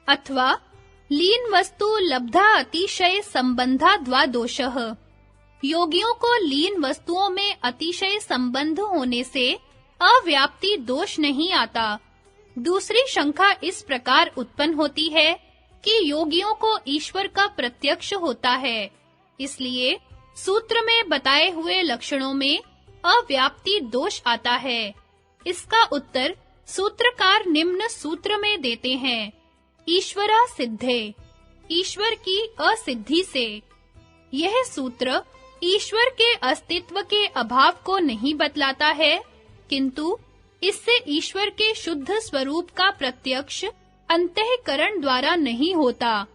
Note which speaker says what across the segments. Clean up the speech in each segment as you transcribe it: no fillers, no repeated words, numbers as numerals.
Speaker 1: अथवा लीन वस्तु लब्धा अतिशय संबंधा द्वादोषः। योगियों को लीन वस्तुओं में अतिशय संबंध होने से अव्याप्ति दोष नहीं आता। दूसरी शंका इस प्रकार उत्पन्न होती है कि योगियों को ईश्वर का प्रत्यक्ष होता है, इसलिए सूत्र में बताए हुए लक्षणों में अव्याप्ति दोष आता है। इसका उत्तर सूत्रकार निम्न सूत्र में देते हैं। ईश्वरा सिद्धे, ईश्वर की असिद्धि से। यह सूत्र ईश्वर के अस्तित्व के अभाव को नहीं बतलाता है, किंतु इससे ईश्वर के शुद्ध स्वरूप का प्रत्यक्ष अंतःकरण द्वारा नहीं होता,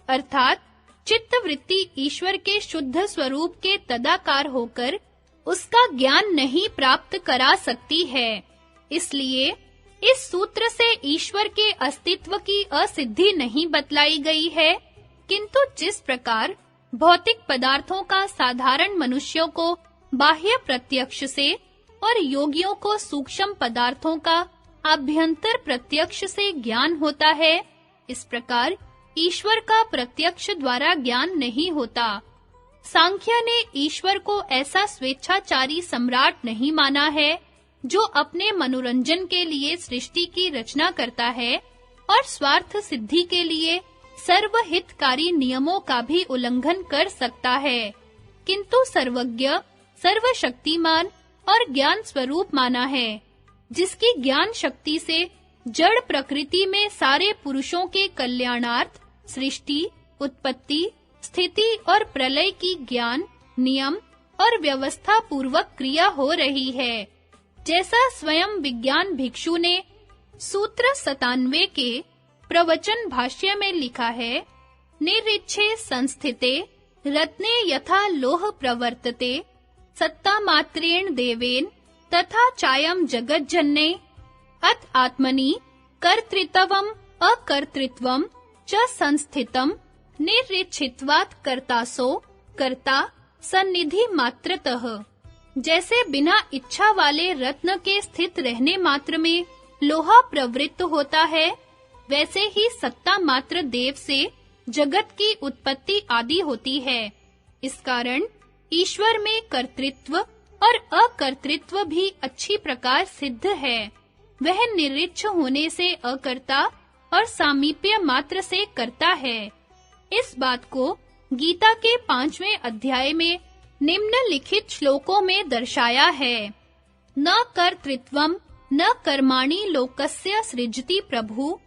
Speaker 1: अर्थात चित्त वृत्ति ईश्वर के शुद्ध स्वरूप के तदाकार होकर उसका ज्ञान नहीं प्राप्त करा सकती है। इसलिए इस सूत्र से ईश्वर के अस्तित्व की असिद्धि नहीं बतलाई गई है, किंतु जिस प्रकार भौतिक पदार्थों का साधारण मनुष्यों को बाह्य प्रत्यक्ष से और योगियों को सूक्ष्म पदार्थों का आभ्यंतर प्रत्यक्ष से ज्ञान होता है, इस प्रकार ईश्वर का प्रत्यक्ष द्वारा ज्ञान नहीं होता। सांख्य ने ईश्वर को ऐसा स्वेच्छाचारी सम्राट नहीं माना है जो अपने मनोरंजन के लिए सृष्टि की रचना करता है और स्वार्थ सिद्धि के लिए सर्वहितकारी नियमों का भी उल्लंघन कर सकता है, किंतु सर्वज्ञ, सर्वशक्तिमान और ज्ञान स्वरूप माना है, जिसकी ज्ञान शक्ति से जड़ प्रकृति में सारे पुरुषों के कल्याणार्थ सृष्टि, उत्पत्ति, स्थिति और प्रलय की ज्ञान, नियम और व्यवस्था पूर्वक क्रिया हो रही है। जैसा स्वयं विज्ञान भिक्षु ने सूत्र 97 के प्रवचन भाष्य में लिखा है, निरिच्छे संस्थिते रत्ने यथा लोह प्रवर्तते सत्ता मात्रेण देवेन तथा चायम जगज्जन्ये अत आत्मनि कर्तृत्वम अकर्तृत्वम च संस्थितम निरिच्छित्वात् कर्तासो कर्ता सन्निधि मात्रतः। जैसे बिना इच्छा वाले रत्न के स्थित रहने मात्र में लोहा प्रवृत्त होता है, वैसे ही सत्ता मात्र देव से जगत की उत्पत्ति आदि होती है। इस कारण ईश्वर में कर्तृत्व और अकर्तृत्व भी अच्छी प्रकार सिद्ध है। वह निरिच्छ होने से अकर्ता और सामीप्य मात्र से कर्ता है। इस बात को गीता के 5वें अध्याय में निम्नलिखित श्लोकों में दर्शाया है। न कर्तृत्वम न कर्माणि लोकस्य सृजति प्रभु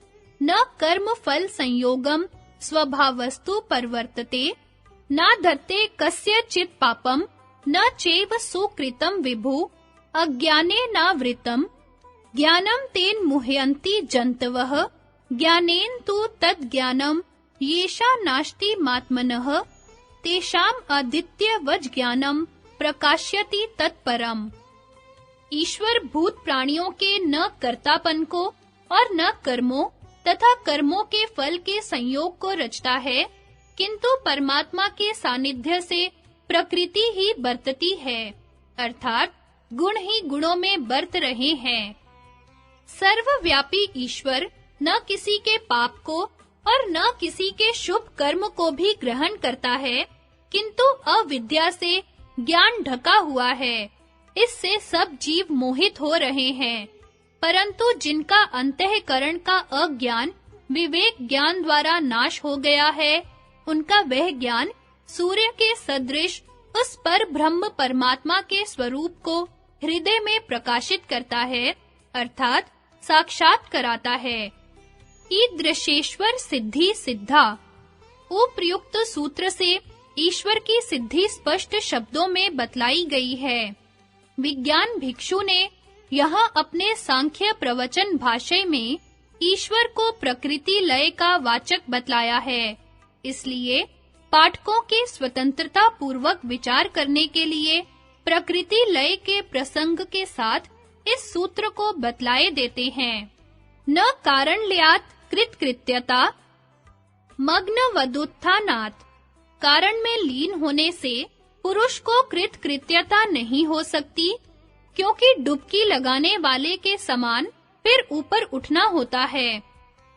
Speaker 1: न कर्म फल संयोगम स्वभावस्तु परिवर्तते न धत्ते कस्यचित् पापम न चैव सुकृतं विभु अज्ञाने नावृतम् ज्ञानं तेन मुह्यन्ति जन्तवः ज्ञानेन तु तद्ज्ञानं येषा नास्ति मात्मनः तेषाम् आदित्यवज् ज्ञानं प्रकाश्यति तत्परम्। ईश्वर भूत प्राणियों के न कर्तापन को और न कर्मों तथा कर्मों के फल के संयोग को रचता है, किंतु परमात्मा के सानिध्य से प्रकृति ही बरतती है, अर्थात गुण ही गुणों में बरत रहे हैं। सर्वव्यापी ईश्वर न किसी के पाप को और न किसी के शुभ कर्म को भी ग्रहण करता है, किंतु अविद्या से ज्ञान ढका हुआ है। इससे सब जीव मोहित हो रहे हैं, परंतु जिनका अंतःकरण का अज्ञान विवेक ज्ञान द्वारा नाश हो गया है, उनका वह ज्ञान सूर्य के सदृश उस पर ब्रह्म परमात्मा के स्वरूप को हृदय में प्रकाशित करता है, अर्थात साक्षात कराता है। ईदृशेश्वर सिद्धि सिद्धा। उपर्युक्त सूत्र से ईश्वर की सिद्धि स्पष्ट शब्दों में बतलाई गई है। विज्ञान भिक्षु ने यहाँ अपने सांख्य प्रवचन भाष्य में ईश्वर को प्रकृति लय का वाचक बतलाया है। इसलिए पाठकों के स्वतंत्रता पूर्वक विचार करने के लिए प्रकृति लय के प्रसंग के साथ इस सूत्र को बतलाए देते हैं। न कारणल्यात् कृतकृत्यता मग्न वदुत्थानात्। कारण में लीन होने से पुरुष को कृतकृत्यता नहीं हो सकती, क्योंकि डुबकी लगाने वाले के समान फिर ऊपर उठना होता है,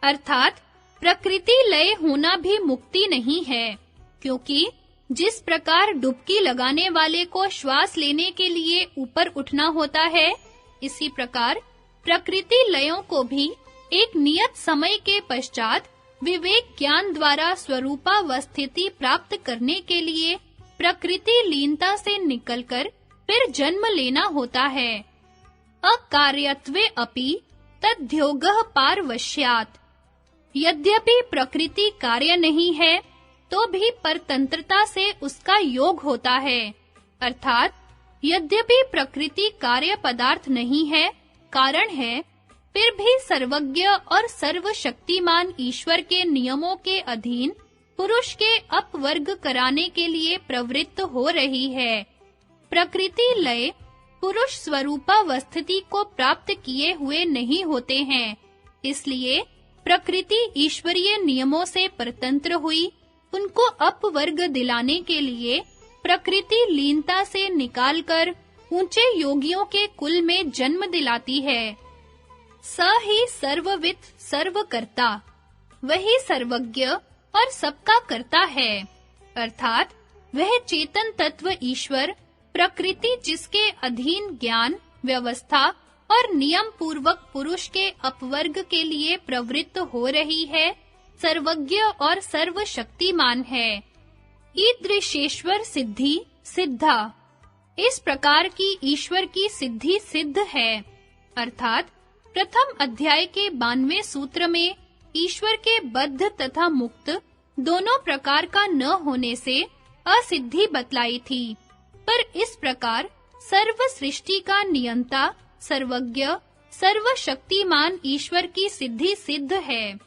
Speaker 1: अर्थात प्रकृति लय होना भी मुक्ति नहीं है, क्योंकि जिस प्रकार डुबकी लगाने वाले को श्वास लेने के लिए ऊपर उठना होता है, इसी प्रकार प्रकृति लयों को भी एक नियत समय के पश्चात विवेक ज्ञान द्वारा स्वरूपावस्थिति प्राप्त करने के लिए प्रकृति लीनता से निकलकर फिर जन्म लेना होता है। अकार्यत्वे अपि तद्योगः पारवश्यात्। यद्यपि प्रकृति कार्य नहीं है, तो भी परतंत्रता से उसका योग होता है। अर्थात यद्यपि प्रकृति कार्य पदार्थ नहीं है, कारण है, फिर भी सर्वज्ञ और सर्वशक्तिमान ईश्वर के नियमों के अधीन पुरुष के अपवर्ग कराने के लिए प्रवृत्त हो रही है। प्रकृति लय पुरुष स्वरूपावस्थिति को प्राप्त किए हुए नहीं होते हैं, इसलिए प्रकृति ईश्वरीय नियमों से परतंत्र हुई उनको अपवर्ग दिलाने के लिए प्रकृति लीनता से निकालकर ऊंचे योगियों के कुल में जन्म दिलाती है। स ही सर्ववित् सर्वकर्ता, वही सर्वज्ञ और सबका कर्ता है। अर्थात वह चेतन तत्व ईश्वर प्रकृति जिसके अधीन ज्ञान, व्यवस्था और नियम पूर्वक पुरुष के अपवर्ग के लिए प्रवृत्त हो रही है, सर्वज्ञ और सर्वशक्तिमान है। ईदृशेश्वर सिद्धि सिद्धा, इस प्रकार की ईश्वर की सिद्धि सिद्ध है। अर्थात प्रथम अध्याय के 92वें सूत्र में ईश्वर के बद्ध तथा मुक्त दोनों प्रकार का न होने से असिद्धि बतलाई थी, पर इस प्रकार सर्व सृष्टि का नियंता, सर्वज्ञ, सर्वशक्तिमान ईश्वर की सिद्धि सिद्ध है।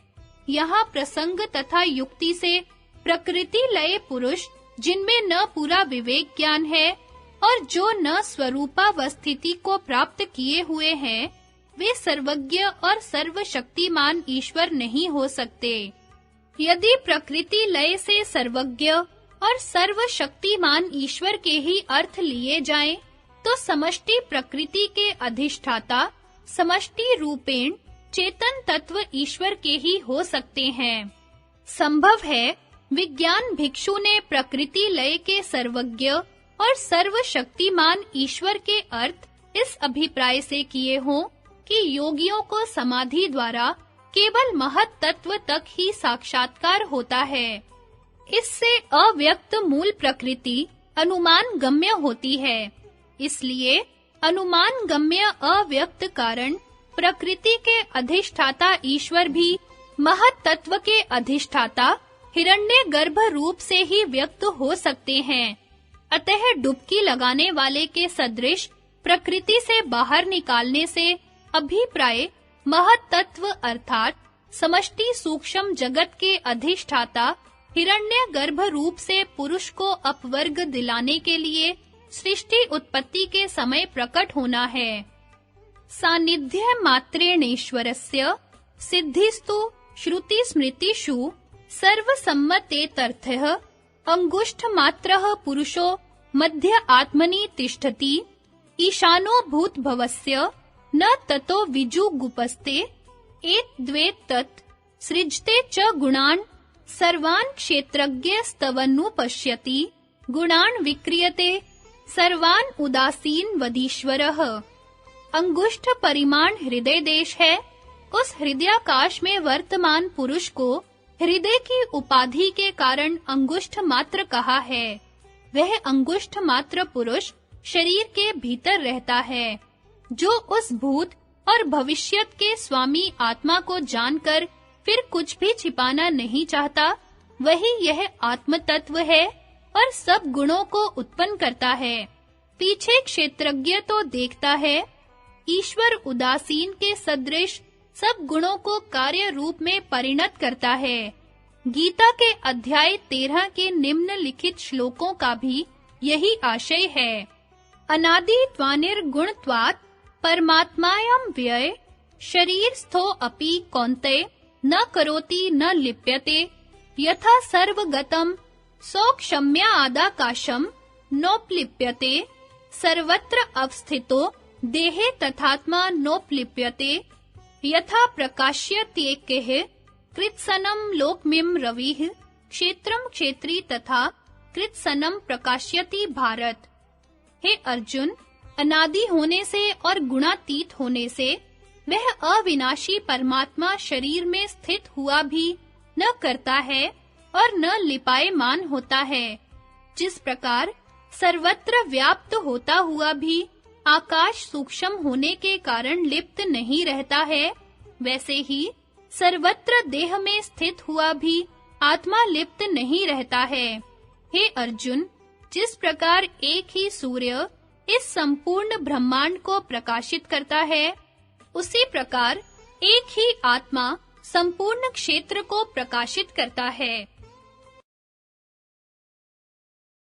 Speaker 1: यहाँ प्रसंग तथा युक्ति से प्रकृति लय पुरुष जिनमें न पूरा विवेक ज्ञान है और जो न स्वरूपावस्थिति को प्राप्त किए हुए हैं, वे सर्वज्ञ और सर्वशक्तिमान ईश्वर नहीं हो सकते। यदि प्रकृति लय से सर्वज्ञ और सर्वशक्तिमान ईश्वर के ही अर्थ लिए जाएं, तो समष्टि प्रकृति के अधिष्ठाता समष्टि रूपेण चेतन तत्व ईश्वर के ही हो सकते हैं। संभव है विज्ञान भिक्षु ने प्रकृति लय के सर्वज्ञ और सर्वशक्तिमान ईश्वर के अर्थ इस अभिप्राय से किए हों कि योगियों को समाधि द्वारा केवल महत तत्व तक ही साक्षात्कार होता है। इससे अव्यक्त मूल प्रकृति अनुमान गम्य होती है। इसलिए अनुमान गम्य अव्यक्त कारण प्रकृति के अधिष्ठाता ईश्वर भी महत तत्व के अधिष्ठाता हिरण्यगर्भ रूप से ही व्यक्त हो सकते हैं। अतः डुबकी लगाने वाले के सदृश प्रकृति से बाहर निकालने से अभिप्राय महत तत्व अर्थात समष्टि सूक्ष्म जगत के अधिष्ठाता हिरण्यगर्भ रूप से पुरुष को अपवर्ग दिलाने के लिए सृष्टि उत्पत्ति के समय प्रकट होना है। सानिध्य मात्रेणेश्वरस्य सिद्धिस्तु श्रुति स्मृतिषु सर्वसम्मतेतर्थः अंगुष्ठ मात्रः पुरुषो मध्य आत्मनि तिष्ठति ईशानो भूत भवस्य न ततो विजुगुपस्ते एत द्वे तत् सृजते च गुणान् सर्वान् क्षेत्रज्ञस्तवनुपश्यति गुणान् विक्रियते सर्वान् उदासीन वदीश्वरः। अंगुष्ठ परिमाण हृदय देश है। उस हृदयाकाश में वर्तमान पुरुष को हृदय की उपाधि के कारण अंगुष्ठ मात्र कहा है। वह अंगुष्ठ मात्र पुरुष शरीर के भीतर रहता है, जो उस भूत और भविष्यत के स्वामी आत्मा को जानकर फिर कुछ भी छिपाना नहीं चाहता। वही यह आत्म तत्व है और सब गुणों को उत्पन्न करता है। पीछे क्षेत्रज्ञ तो देखता है, ईश्वर उदासीन के सदृश सब गुणों को कार्य रूप में परिणत करता है। गीता के अध्याय 13 के निम्नलिखित श्लोकों का भी यही आशय है। अनादित्वानिर्गुणत्वात् परमात्मायां व्यय शरीरस्थो अपि कौन्तेय न करोति न लिप्यते यथा सर्वगतं सौक्षम्य आदाकाशं नोपलिप्यते सर्वत्र अवस्थितो देहे तथात्मा नोपलिप्यते यथा प्रकाश्यत्येकः कृत्सनम लोकमिम रविः क्षेत्रम क्षेत्री तथा कृत्सनम प्रकाश्यति भारत। हे अर्जुन, अनादि होने से और गुणातीत होने से वह अविनाशी परमात्मा शरीर में स्थित हुआ भी न करता है और न लिपायमान होता है। जिस प्रकार सर्वत्र व्याप्त होता हुआ भी आकाश सूक्ष्म होने के कारण लिप्त नहीं रहता है, वैसे ही सर्वत्र देह में स्थित हुआ भी आत्मा लिप्त नहीं रहता है। हे अर्जुन, जिस प्रकार एक ही सूर्य इस संपूर्ण ब्रह्मांड को प्रकाशित करता है, उसी प्रकार एक ही आत्मा संपूर्ण क्षेत्र को प्रकाशित करता है।